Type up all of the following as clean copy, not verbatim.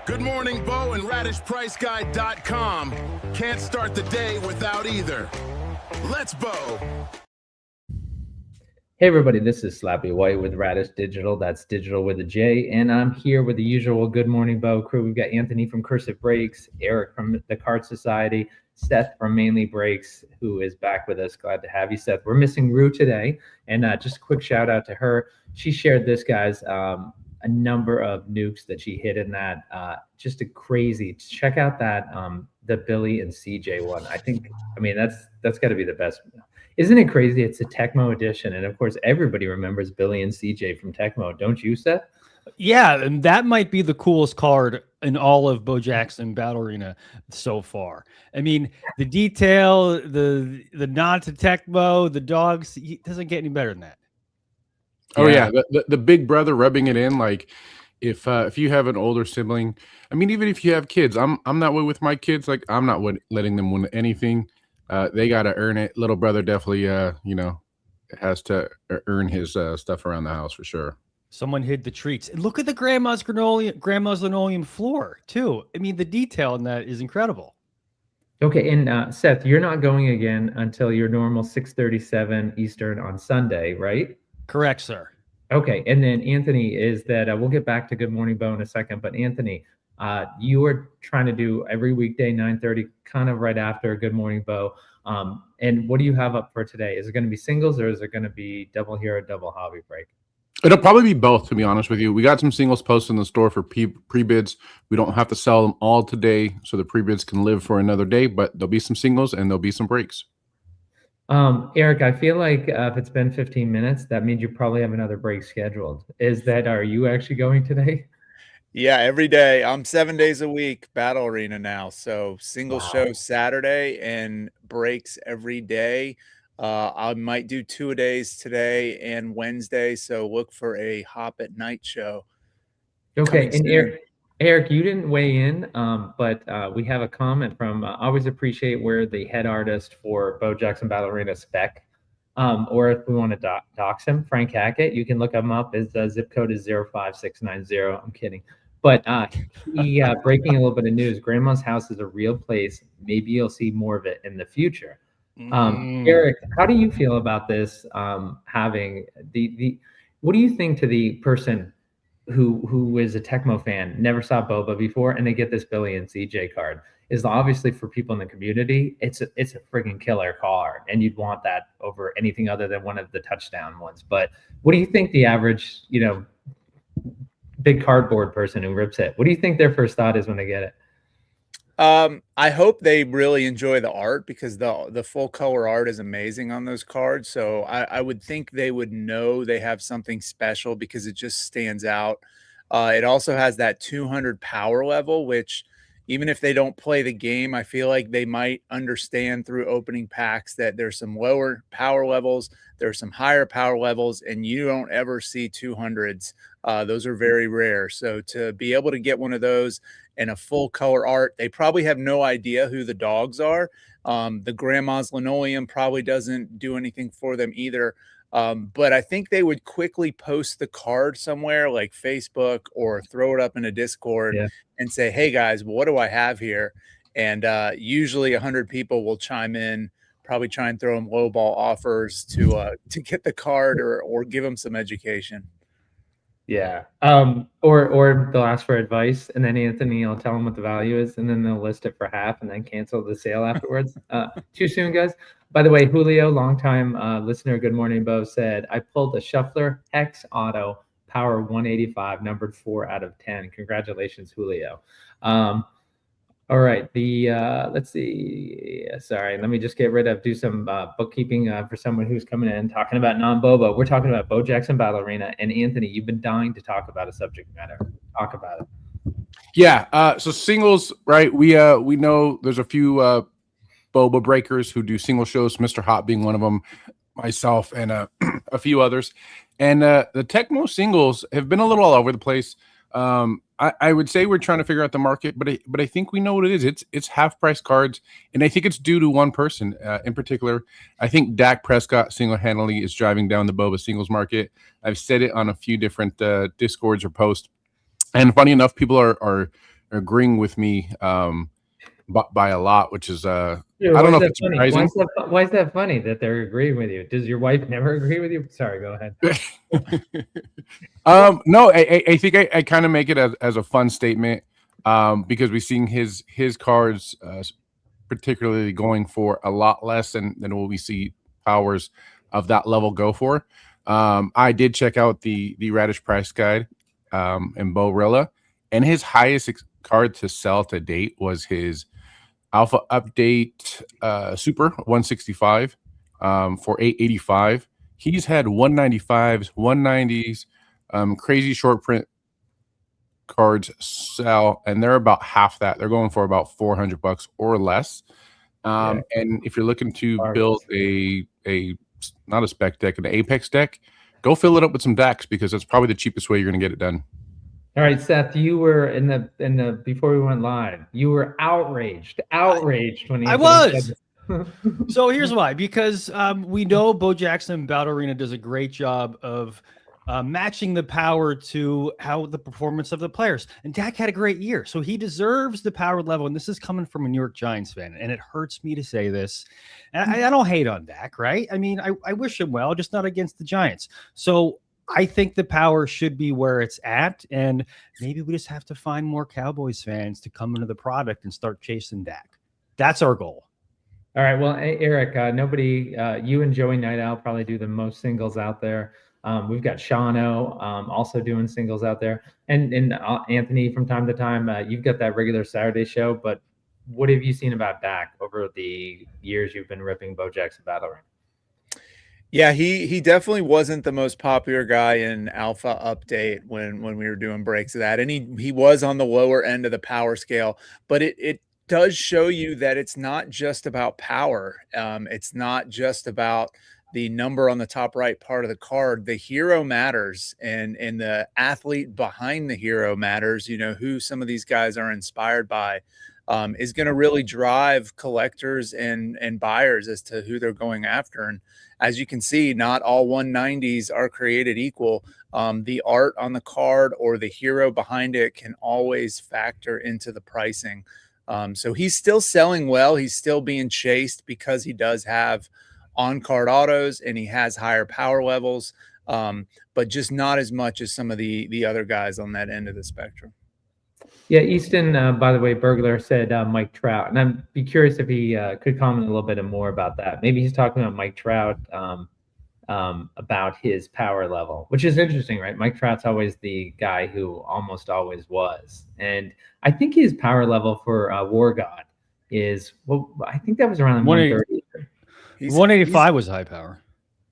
Good morning, Bo and RadishPriceGuide.com. Can't start the day without either. Let's Bo. Hey everybody, this is Slappy White with Radish Digital. That's digital with a J. And I'm here with the usual Good Morning Bo crew. We've got Anthony from Cursive Brakes, Eric from the Kart Society, Seth from Mainly Brakes, who is back with us. Glad to have you, Seth. We're missing Rue today. And just a quick shout out to her. She shared this, guys, a number of nukes that she hit in that. Just a crazy. Check out that the Billy and CJ one. I mean, that's got to be the best. Isn't it crazy? It's a Tecmo edition, and of course, everybody remembers Billy and CJ from Tecmo, don't you, Seth? Yeah, and that might be the coolest card in all of Bo Jackson Battle Arena so far. I mean, the detail, the nod to Tecmo, the dogs, it doesn't get any better than that. Oh yeah, the big brother rubbing it in. Like if you have an older sibling, I mean, even if you have kids, I'm that way with my kids. Like I'm not letting them win anything. They got to earn it. Little brother definitely, has to earn his stuff around the house for sure. Someone hid the treats. And look at the grandma's linoleum floor too. I mean, the detail in that is incredible. Okay, and Seth, you're not going again until your normal 6:37 Eastern on Sunday, right? Correct, sir. Okay, and then Anthony, is that we'll get back to Good Morning Bo in a second, but Anthony, you are trying to do every weekday 9:30, kind of right after Good Morning Bo. And what do you have up for today? Is it going to be singles or is it going to be double hero, double hobby break? It'll probably be both, to be honest with you. We got some singles posted in the store for pre-bids. We don't have to sell them all today, so the pre-bids can live for another day, but there'll be some singles and there'll be some breaks. Eric, I feel like if it's been 15 minutes, that means you probably have another break scheduled. Are you actually going today? Yeah, every day. I'm 7 days a week Battle Arena now. So single show Saturday and breaks every day. I might do 2 days today and Wednesday. So look for a Hop at Night show. Okay, and Eric, you didn't weigh in, but we have a comment from always appreciate where the head artist for Bo Jackson Battle Arena spec, or if we want to dox him, Frank Hackett, you can look him up. His zip code is 05690. I'm kidding. But he breaking a little bit of news. Grandma's house is a real place. Maybe you'll see more of it in the future. Eric, how do you feel about this? Having what do you think to the person who is a Tecmo fan, never saw Boba before, and they get this Billy and CJ card? Is obviously for people in the community, it's a freaking killer card, and you'd want that over anything other than one of the touchdown ones. But what do you think the average, big cardboard person who rips it, what do you think their first thought is when they get it? I hope they really enjoy the art, because the full color art is amazing on those cards. So I would think they would know they have something special because it just stands out. It also has that 200 power level, which even if they don't play the game, I feel like they might understand through opening packs that there's some lower power levels, there's some higher power levels, and you don't ever see 200s. Those are very rare. So to be able to get one of those and a full color art, they probably have no idea who the dogs are. The grandma's linoleum probably doesn't do anything for them either. But I think they would quickly post the card somewhere like Facebook or throw it up in a Discord and say, hey guys, what do I have here? And usually 100 people will chime in, probably try and throw them lowball offers to get the card or give them some education. Yeah. Or they'll ask for advice, and then Anthony will tell them what the value is, and then they'll list it for half and then cancel the sale afterwards. Too soon, guys. By the way, Julio, longtime listener, Good Morning Bo, said, I pulled a Shuffler Hex Auto Power 185, numbered 4 out of 10. Congratulations, Julio. All right. Let's see. Sorry, let me just do some bookkeeping for someone who's coming in talking about non-Boba. We're talking about Bo Jackson Battle Arena, and Anthony, you've been dying to talk about a subject matter. Talk about it. Yeah. So singles, right? We know there's a few Boba breakers who do single shows. Mr. Hot being one of them, myself, and a few others. And the Tecmo singles have been a little all over the place. I would say we're trying to figure out the market, but I think we know what it is. It's half price cards, and I think it's due to one person in particular. I think Dak Prescott single-handedly is driving down the Boba singles market. I've said it on a few different Discords or posts, and funny enough, people are agreeing with me by a lot, which is Dude, I don't know if that it's funny? surprising. Why is that funny that they're agreeing with you? Does your wife never agree with you? Sorry, go ahead. No, I think I kind of make it as a fun statement because we've seen his cards particularly going for a lot less than what we see powers of that level go for. I did check out the Radish price guide in Bo-Rilla, and his highest card to sell to date was his Alpha Update Super 165 for 885. He's had 195s, 190s, crazy short print cards sell, and they're about half that. They're going for about $400 or less. And if you're looking to build a not a spec deck, an Apex deck, go fill it up with some decks because that's probably the cheapest way you're going to get it done. All right, Seth, you were in the before we went live, you were outraged when I was. So here's why, because we know Bo Jackson Battle Arena does a great job of matching the power to how the performance of the players. And Dak had a great year, so he deserves the power level. And this is coming from a New York Giants fan, and it hurts me to say this. And I don't hate on Dak, right? I mean, I wish him well, just not against the Giants. So I think the power should be where it's at, and maybe we just have to find more Cowboys fans to come into the product and start chasing Dak. That's our goal. All right. Well, Eric, you and Joey Night Owl probably do the most singles out there. We've got Shano also doing singles out there, and Anthony from time to time. You've got that regular Saturday show, but what have you seen about Dak over the years you've been ripping Bo Jackson Battle Arena? Yeah, he definitely wasn't the most popular guy in Alpha Update when we were doing breaks of that, and he was on the lower end of the power scale. But it does show you that it's not just about power. It's not just about the number on the top right part of the card. The hero matters, and the athlete behind the hero matters. You know, who some of these guys are inspired by is going to really drive collectors and buyers as to who they're going after. And as you can see, not all 190s are created equal. The art on the card or the hero behind it can always factor into the pricing. So he's still selling well. He's still being chased because he does have on-card autos and he has higher power levels, but just not as much as some of the other guys on that end of the spectrum. Yeah, Easton, by the way, Burglar said Mike Trout, and I'd be curious if he could comment a little bit more about that. Maybe he's talking about Mike Trout about his power level, which is interesting, right? Mike Trout's always the guy who almost always was, and I think his power level for War God is, well, I think that was around 130. 185 was high power.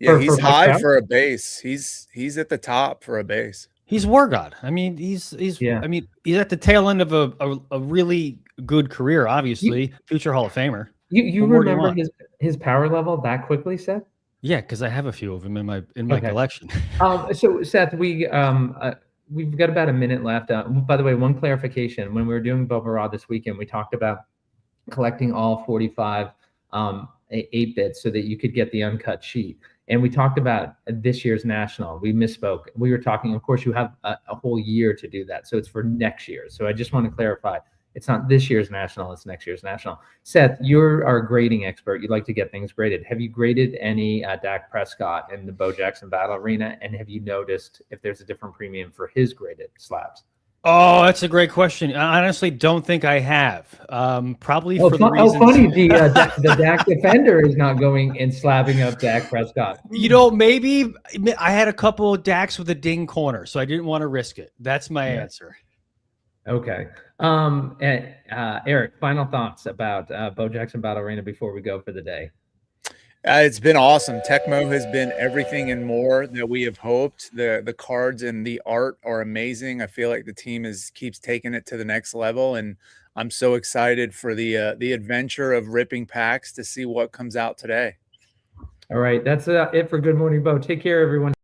Yeah, he's high for a base. He's at the top for a base. He's War God. I mean, he's yeah. I mean, he's at the tail end of a really good career, obviously, future Hall of Famer. You remember his power level that quickly, Seth? Yeah, because I have a few of them in my collection. So Seth, we've got about a minute left. By the way, one clarification: when we were doing Bo-Rilla this weekend, we talked about collecting all 45 8-bits so that you could get the uncut sheet. And we talked about this year's national. We misspoke. We were talking, of course, you have a whole year to do that. So it's for next year. So I just want to clarify. It's not this year's national. It's next year's national. Seth, you're our grading expert. You like to get things graded. Have you graded any Dak Prescott in the Bo Jackson Battle Arena? And have you noticed if there's a different premium for his graded slabs? Oh, that's a great question. I honestly don't think I have. Probably for the reasons. Oh, funny. The Dak defender is not going and slapping up Dak Prescott. You know, maybe I had a couple of Daks with a ding corner, so I didn't want to risk it. That's my answer. Okay. And, Eric, final thoughts about Bo Jackson Battle Arena before we go for the day. It's been awesome. Tecmo has been everything and more that we have hoped. The cards and the art are amazing. I feel like the team keeps taking it to the next level, and I'm so excited for the adventure of ripping packs to see what comes out today. All right, that's it for Good Morning Bo. Take care, everyone.